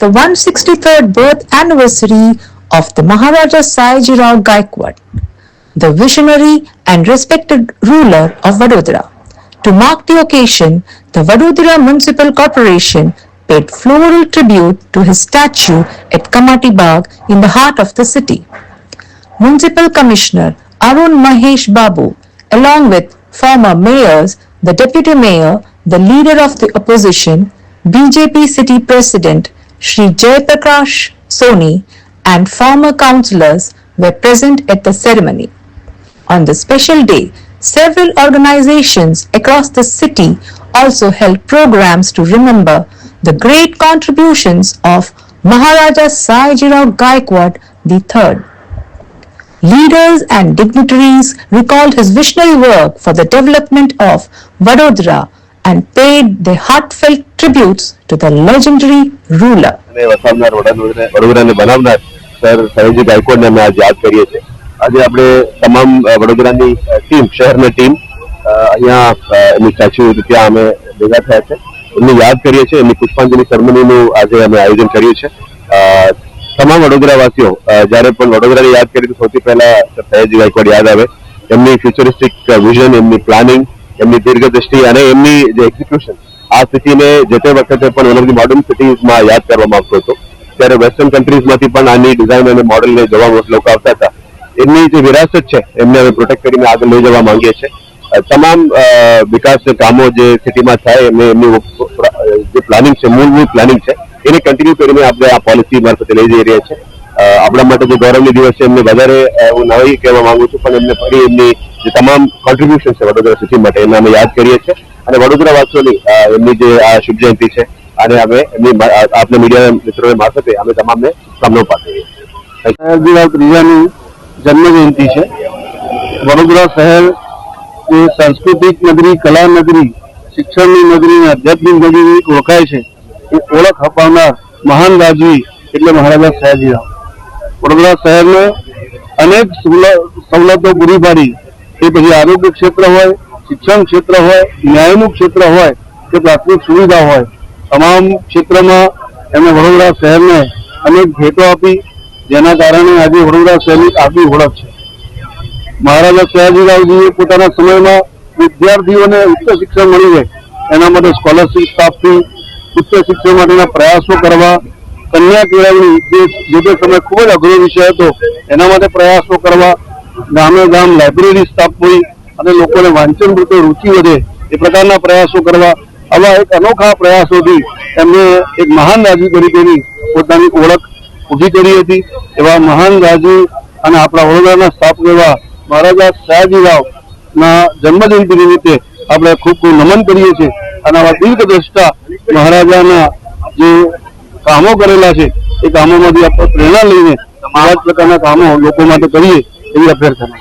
the 163rd birth anniversary of the Maharaja Sayajirao Gaikwad, the visionary and respected ruler of Vadodara. To mark the occasion, the Vadodara Municipal Corporation paid floral tribute to his statue at Kamati Bagh in the heart of the city. Municipal Commissioner Arun Mahesh Babu, along with former mayors, the deputy mayor, the leader of the opposition, BJP city president Shri Jayaprakash Soni, and former councillors were present at the ceremony. On the special day, several organizations across the city also held programs to remember the great contributions of Maharaja Sayajirao Gaikwad III. Leaders and dignitaries recalled his visionary work for the development of Vadodara and paid their heartfelt tributes to the legendary ruler. વડોદરાને બનાવનાર sir Sayaji ગાયકવાડને અમે આજ યાદ કરીએ છીએ. આજે આપણે તમામ વડોદરાની ટીમ, શહેરની ટીમ અહીંયા એમની સ્ટેચ્યુ ત્યાં અમે ભેગા થયા છે. એમની યાદ કરીએ છીએ. એમની પુષ્પાંજલિ સેરેમનીનું આજે અમે આયોજન કર્યું છે. તમામ વડોદરાવાસીઓ જ્યારે પણ વડોદરાને યાદ કરીએ તો સૌથી પહેલા સયાજી ગાયકવાડ યાદ આવે. એમની ફ્યુચરિસ્ટિક વિઝન, એમની પ્લાનિંગ, એમની દીર્ઘદ્રષ્ટિ અને એમની જે એક્ઝિક્યુશન આ સિટીને જે તે વખતે પણ વન ઓફ ધી મોડર્ન સિટીઝમાં યાદ કરવામાં આવતો હતો. ત્યારે વેસ્ટર્ન કન્ટ્રીઝમાંથી પણ આની ડિઝાઇન અને મોડલને જોવા લોકો આવતા હતા. એમની જે વિરાસત છે એમને અમે પ્રોટેક્ટ કરીને આગળ લઈ જવા માંગીએ છીએ. તમામ વિકાસ કામો જે સિટીમાં થાય એમની જે પ્લાનિંગ છે, મૂળ પ્લાનિંગ છે એને કન્ટિન્યુ કરીને આપણે આ પોલિસી મારફતે લઈ જઈ રહ્યા છીએ. આપણા માટે જે ગૌરવની દિવસ છે એમને વધારે હું નવી કહેવા માંગુ છું, પણ એમને ફરી એમની જે તમામ કોન્ટ્રીબ્યુશન છે વડોદરા સિટી માટે એને અમે યાદ કરીએ છીએ. અને વડોદરાવાસીઓની એમની જે આ શુભ જયંતિ છે અને અમે એમની આપણા મીડિયા મિત્રોને મારફતે અમે તમામને શુભકામનાઓ પાઠવીએ છીએ. સયાજીરાવ ત્રીજાની જન્મ જયંતિ છે. વડોદરા શહેર એ સાંસ્કૃતિક નગરી, કલા નગરી, શિક્ષણની નગરી, આધ્યાત્મિક નગરી ઓળખાય છે. એ ઓળખ અપાવનાર મહાન રાજવી એટલે મહારાજા સયાજીરાવ. વડોદરા શહેરને અનેક સવલતો પૂરી પાડી, એ પછી આરોગ્ય ક્ષેત્ર હોય, શિક્ષણ ક્ષેત્ર હોય, ન્યાયનું ક્ષેત્ર હોય કે પ્રાથમિક સુવિધા હોય, તમામ ક્ષેત્રમાં એમણે વડોદરા શહેરને અનેક ભેટો આપી, જેના કારણે આજે વડોદરા શહેરની આગવી ઓળખ છે. મહારાજા સયાજીરાવજીએ પોતાના સમયમાં વિદ્યાર્થીઓને ઉચ્ચ શિક્ષણ મળી રહે એના માટે સ્કોલરશીપ સ્થાપવી, ઉચ્ચ શિક્ષણ માટેના પ્રયાસો કરવા, કન્યા કેળવણી જે તે સમય ખૂબ જ અઘરો વિષય હતો એના માટે પ્રયાસો કરવા, ગામે ગામ લાઇબ્રેરી સ્થાપવી અને લોકોને વાંચન પ્રત્યે રુચિ વધે એ પ્રકારના પ્રયાસો કરવા, આવા એક અનોખા પ્રયાસોથી એમને એક મહાન રાજવી તરીકેની પોતાની ઓળખ ઊભી કરી હતી. એવા મહાન રાજવી અને આપણા વડોદરાના સ્થાપક એવા મહારાજા સયાજીરાવના જન્મજયંતિ નિમિત્તે આપણે ખૂબ ખૂબ નમન કરીએ છીએ. અને આવા દીર્ઘદ્રષ્ટા મહારાજાના જે કામો કરેલા છે એ કામોમાંથી આપણે પ્રેરણા લઈને આવા જ પ્રકારના કામો લોકો માટે કરીએ એવી અભ્યર્થના.